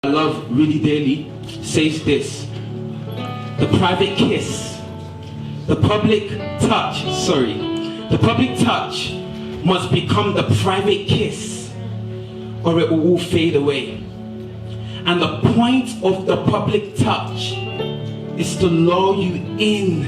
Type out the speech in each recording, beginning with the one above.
I love really dearly says this: the private kiss, the public touch, the public touch must become the private kiss, or it will all fade away. And the point of the public touch is to lure you in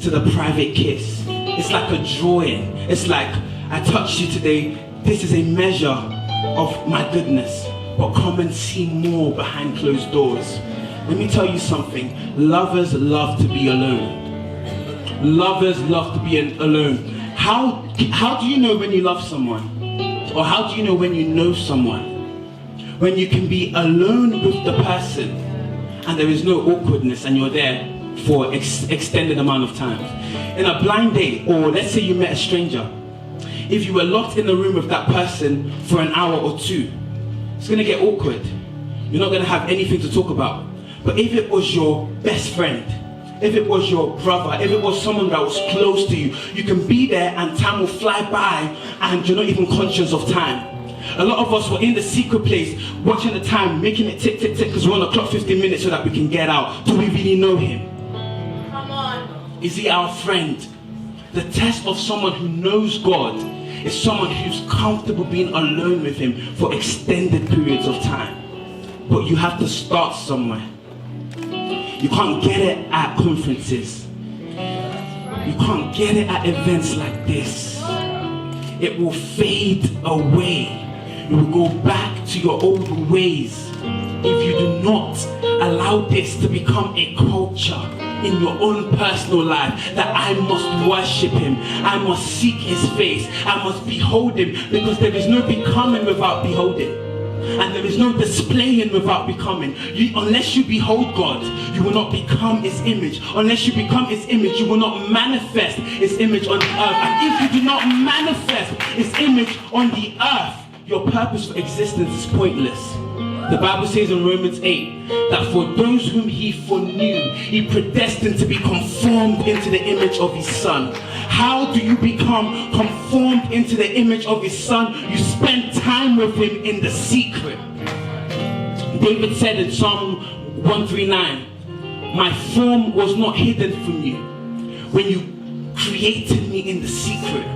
to the private kiss. It's like a drawing. It's like, I touched you today, this is a measure of my goodness, but come and see more behind closed doors. Let me tell you something. Lovers love to be alone. Lovers love to be alone. How do you know when you love someone? Or how do you know when you know someone? When you can be alone with the person and there is no awkwardness and you're there for extended amount of time. In a blind date, or let's say you met a stranger, if you were locked in the room with that person for an hour or two, it's going to get awkward. You're not going to have anything to talk about. But if it was your best friend, if it was your brother, if it was someone that was close to you, you can be there and time will fly by and you're not even conscious of time. A lot of us were in the secret place, watching the time, making it tick, tick, tick, because we're on the clock 15 minutes so that we can get out. Do we really know him? Come on. Is he our friend? The test of someone who knows God is someone who's comfortable being alone with him for extended periods of time. But you have to start somewhere. You can't get it at conferences. You can't get it at events like this. It will fade away. You will go back to your old ways if you do not allow this to become a culture in your own personal life, that I must worship him, I must seek his face, I must behold him, because there is no becoming without beholding, and there is no displaying without becoming. Unless you behold God, you will not become his image. Unless you become his image, you will not manifest his image on the earth. And if you do not manifest his image on the earth, your purpose for existence is pointless. The Bible says in Romans 8 that for those whom he foreknew, he predestined to be conformed into the image of his son. How do you become conformed into the image of his son? You spend time with him in the secret. David said in Psalm 139, my form was not hidden from you when you created me in the secret,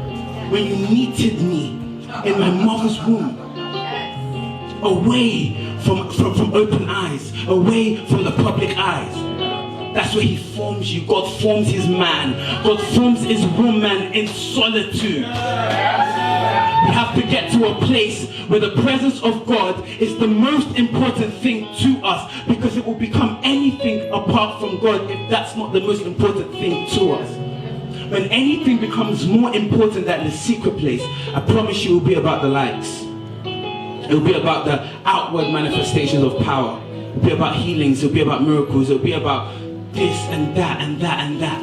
when you knitted me in my mother's womb. Away from open eyes, away from the public eyes. That's where he forms you. God forms his man. God forms his woman in solitude. We have to get to a place where the presence of God is the most important thing to us, because it will become anything apart from God if that's not the most important thing to us. When anything becomes more important than the secret place, I promise you it will be about the likes. It will be about the outward manifestations of power. It will be about healings. It will be about miracles. It will be about this and that and that and that.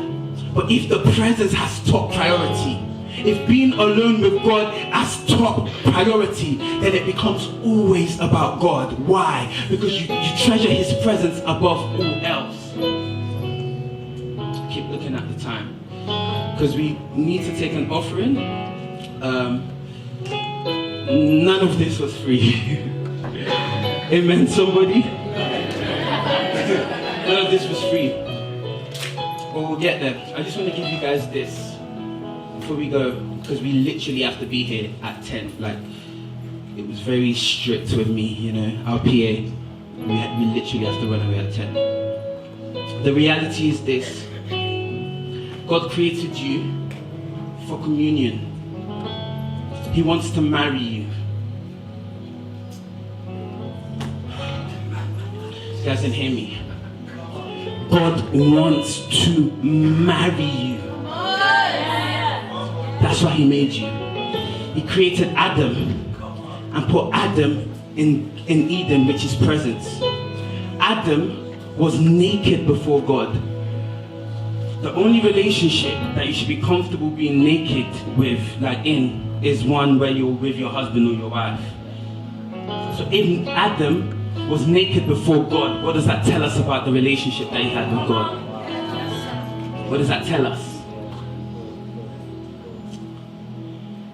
But if the presence has top priority, if being alone with God has top priority, then it becomes always about God. Why? Because you treasure his presence above all else. Keep looking at the time, because we need to take an offering. None of this was free. Amen, somebody? None of this was free. But we'll get there. I just want to give you guys this before we go, because we literally have to be here at 10. Like, it was very strict with me, you know. Our PA, we literally have to run away at 10. The reality is this: God created you for communion. He wants to marry you. You guys didn't hear me. God wants to marry you. That's why he made you. He created Adam and put Adam in Eden, which is presence. Adam was naked before God. The only relationship that you should be comfortable being naked with, like is one where you're with your husband or your wife. So if Adam was naked before God, what does that tell us about the relationship that he had with God? What does that tell us?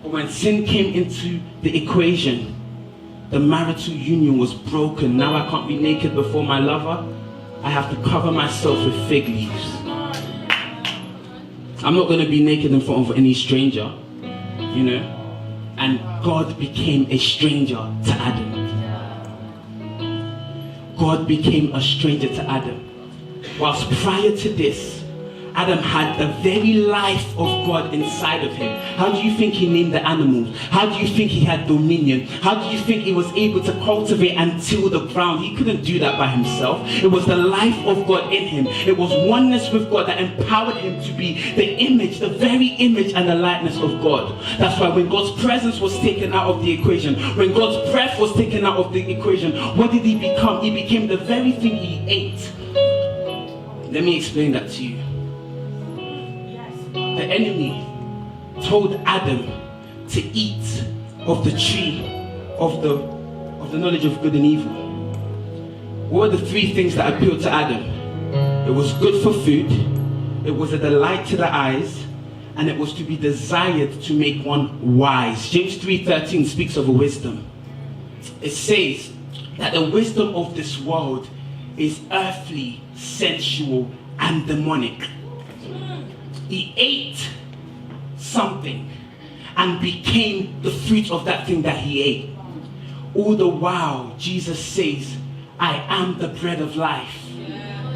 But when sin came into the equation, The marital union was broken. Now I can't be naked before my lover. I have to cover myself with fig leaves. I'm not going to be naked in front of any stranger, you know. And God became a stranger to Adam. God became a stranger to Adam. Whilst prior to this, Adam had the very life of God inside of him. How do you think he named the animals? How do you think he had dominion? How do you think he was able to cultivate and till the ground? He couldn't do that by himself. It was the life of God in him. It was oneness with God that empowered him to be the image, the very image and the likeness of God. That's why when God's presence was taken out of the equation, when God's breath was taken out of the equation, what did he become? He became the very thing he ate. Let me explain that to you. The enemy told Adam to eat of the tree of the knowledge of good and evil. What were the three things that appealed to Adam? It was good for food, it was a delight to the eyes, and it was to be desired to make one wise. James 3:13 speaks of a wisdom. It says that the wisdom of this world is earthly, sensual, and demonic. He ate something and became the fruit of that thing that he ate. All the while, Jesus says, I am the bread of life.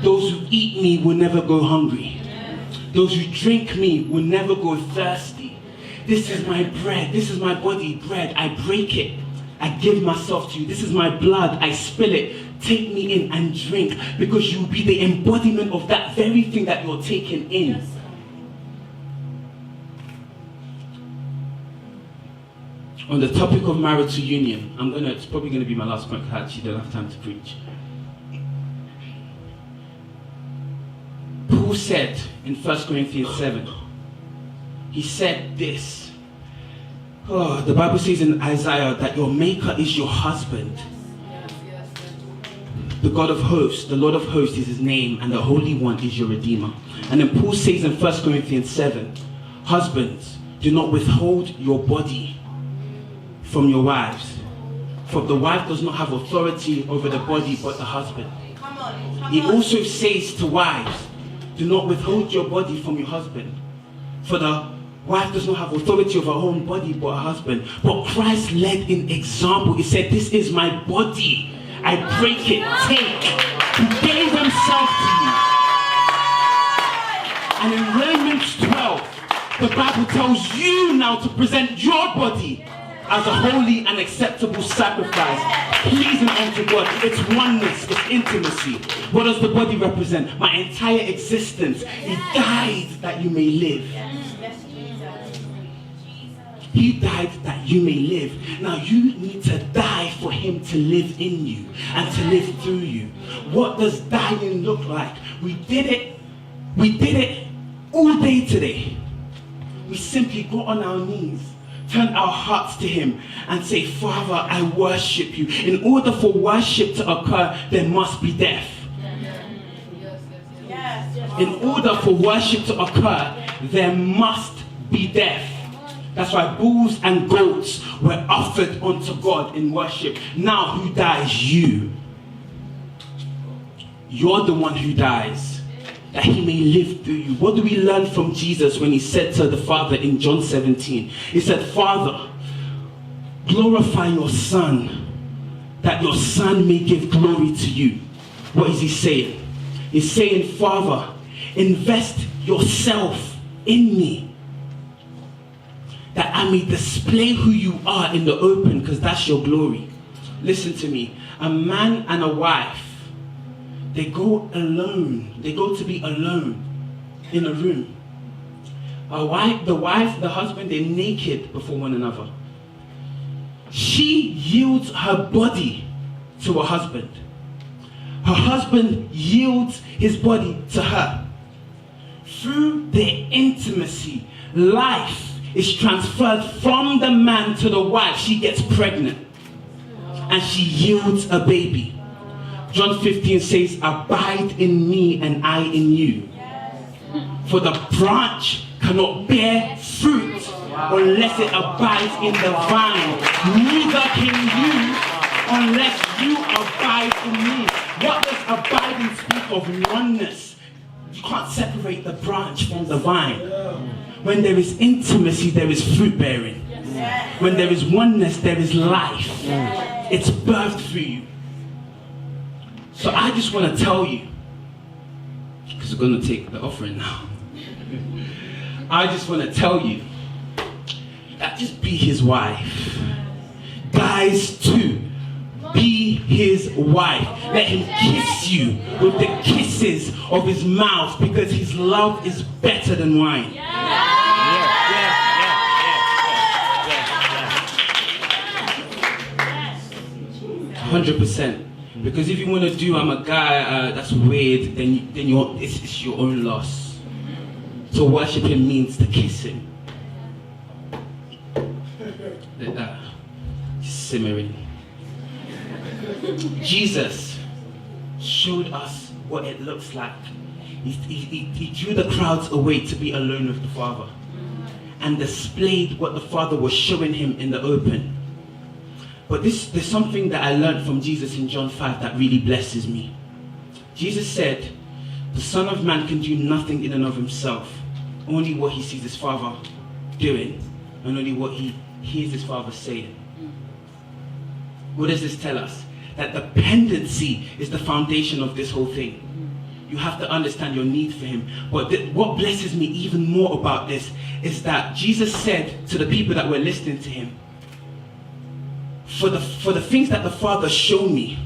Those who eat me will never go hungry. Those who drink me will never go thirsty. This is my bread. This is my body, bread. I break it. I give myself to you. This is my blood. I spill it. Take me in and drink, because you will be the embodiment of that very thing that you're taking in. On the topic of marital union, it's probably going to be my last point because I actually don't have time to preach. Paul said in 1 Corinthians 7, he said this. The Bible says in Isaiah that your maker is your husband. The God of hosts, the Lord of hosts is his name, and the Holy One is your Redeemer. And then Paul says in 1 Corinthians 7, husbands, do not withhold your body from your wives. For the wife does not have authority over the body but the husband. He also says to wives, do not withhold your body from your husband. For the wife does not have authority over her own body but her husband. But Christ led in example. He said, this is my body. I break it. Take. He gave himself to you. And in Romans 12, the Bible tells you now to present your body as a holy and acceptable sacrifice, pleasing unto God. It's oneness, it's intimacy. What does the body represent? My entire existence. He died that you may live. He died that you may live. Now you need to die for him to live in you and to live through you. What does dying look like? We did it all day today. We simply got on our knees, turn our hearts to him and say, Father, I worship you. In order for worship to occur, there must be death. In order for worship to occur, there must be death. That's why bulls and goats were offered unto God in worship. Now who dies? You. You're the one who dies, that he may live through you. What do we learn from Jesus when he said to the Father in John 17? He said, Father, glorify your Son, that your Son may give glory to you. What is he saying? He's saying, Father, invest yourself in me, that I may display who you are in the open, because that's your glory. Listen to me. A man and a wife, they go alone. They go to be alone in a room. The husband, they're naked before one another. She yields her body to her husband. Her husband yields his body to her. Through their intimacy, life is transferred from the man to the wife. She gets pregnant and she yields a baby. John 15 says, abide in me and I in you. For the branch cannot bear fruit unless it abides in the vine. Neither can you unless you abide in me. What does abiding speak of? Oneness. You can't separate the branch from the vine. When there is intimacy, there is fruit bearing. When there is oneness, there is life. It's birthed through you. So I just want to tell you, because we're going to take the offering now. I just want to tell you that just be his wife. Guys too, be his wife. Let him kiss you with the kisses of his mouth, because his love is better than wine. 100%. Because if you want to do, I'm a guy, that's weird, then it's your own loss. To worship him means to kiss him. Simmering. Jesus showed us what it looks like. He drew the crowds away to be alone with the Father and displayed what the Father was showing him in the open. But there's something that I learned from Jesus in John 5 that really blesses me. Jesus said, the Son of Man can do nothing in and of himself, only what he sees his Father doing, and only what he hears his Father saying. What does this tell us? That dependency is the foundation of this whole thing. You have to understand your need for him. But what blesses me even more about this is that Jesus said to the people that were listening to him, for the things that the Father showed me,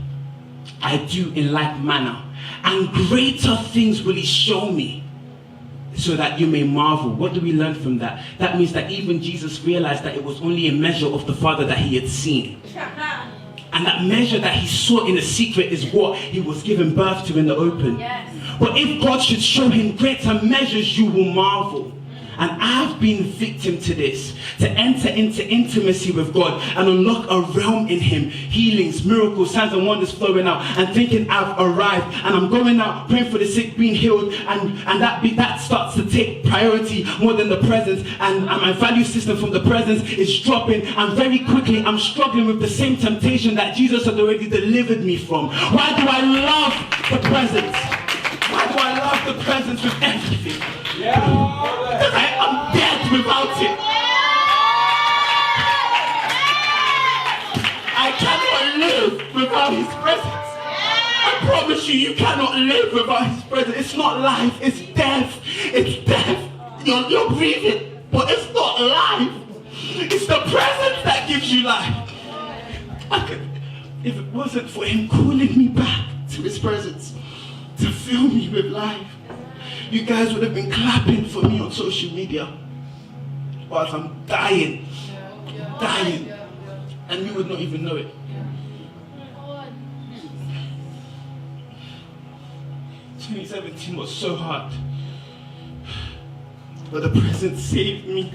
I do in like manner. And greater things will he show me, so that you may marvel. What do we learn from that? That means that even Jesus realized that it was only a measure of the Father that he had seen. And that measure that he saw in the secret is what he was given birth to in the open. Yes. But if God should show him greater measures, you will marvel. And I've been victim to this, to enter into intimacy with God and unlock a realm in him, healings, miracles, signs and wonders flowing out, and thinking I've arrived, and I'm going out praying for the sick being healed, and that starts to take priority more than the presence, and my value system from the presence is dropping, and very quickly I'm struggling with the same temptation that Jesus had already delivered me from. Why do I love the presence? Why do I love the presence with everything? Because I'm dead without it. I cannot live without his presence. I promise you, you cannot live without his presence. It's not life, it's death. It's death. You're breathing, but it's not life. It's the presence that gives you life. If it wasn't for him calling me back to his presence to fill me with life, you guys would have been clapping for me on social media whilst I'm dying, and you would not even know it. 2017 was so hard, but the presence saved me.